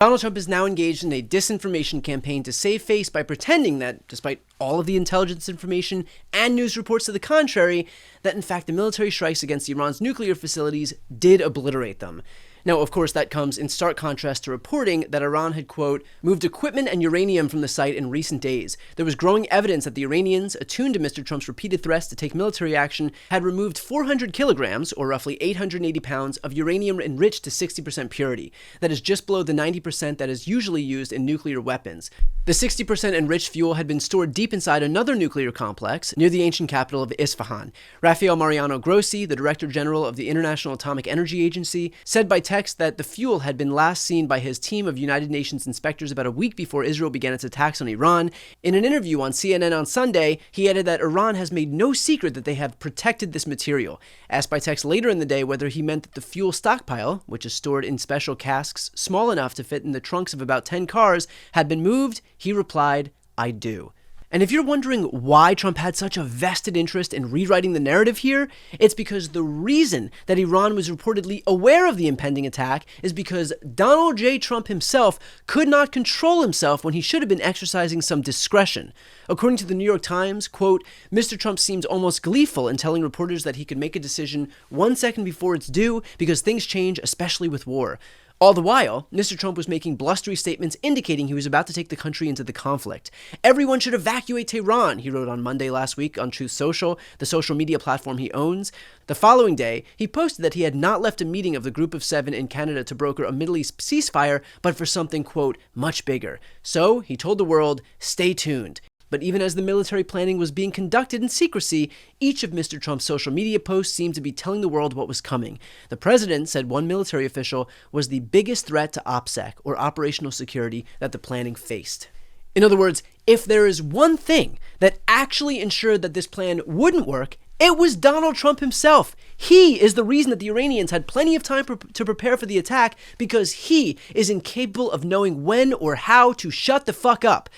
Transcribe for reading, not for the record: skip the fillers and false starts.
Donald Trump is now engaged in a disinformation campaign to save face by pretending that, despite all of the intelligence information and news reports to the contrary, that in fact the military strikes against Iran's nuclear facilities did obliterate them. Now, of course, that comes in stark contrast to reporting that Iran had, quote, moved equipment and uranium from the site in recent days. There was growing evidence that the Iranians, attuned to Mr. Trump's repeated threats to take military action, had removed 400 kilograms, or roughly 880 pounds, of uranium enriched to 60% purity. That is just below the 90% that is usually used in nuclear weapons. The 60% enriched fuel had been stored deep inside another nuclear complex near the ancient capital of Isfahan. Rafael Mariano Grossi, the Director General of the International Atomic Energy Agency, said by text that the fuel had been last seen by his team of United Nations inspectors about a week before Israel began its attacks on Iran. In an interview on CNN on Sunday, he added that Iran has made no secret that they have protected this material. Asked by text later in the day whether he meant that the fuel stockpile, which is stored in special casks small enough to fit in the trunks of about 10 cars, had been moved, he replied, "I do." And if you're wondering why Trump had such a vested interest in rewriting the narrative here, it's because the reason that Iran was reportedly aware of the impending attack is because Donald J. Trump himself could not control himself when he should have been exercising some discretion. According to the New York Times, quote, Mr. Trump seemed almost gleeful in telling reporters that he could make a decision 1 second before it's due because things change, especially with war. All the while, Mr. Trump was making blustery statements indicating he was about to take the country into the conflict. Everyone should evacuate Tehran, he wrote on Monday last week on Truth Social, the social media platform he owns. The following day, he posted that he had not left a meeting of the Group of Seven in Canada to broker a Middle East ceasefire, but for something, quote, much bigger. So, he told the world, stay tuned. But even as the military planning was being conducted in secrecy, each of Mr. Trump's social media posts seemed to be telling the world what was coming. The president, said one military official, was the biggest threat to OPSEC, or operational security, that the planning faced. In other words, if there is one thing that actually ensured that this plan wouldn't work, it was Donald Trump himself. He is the reason that the Iranians had plenty of time to prepare for the attack because he is incapable of knowing when or how to shut the fuck up.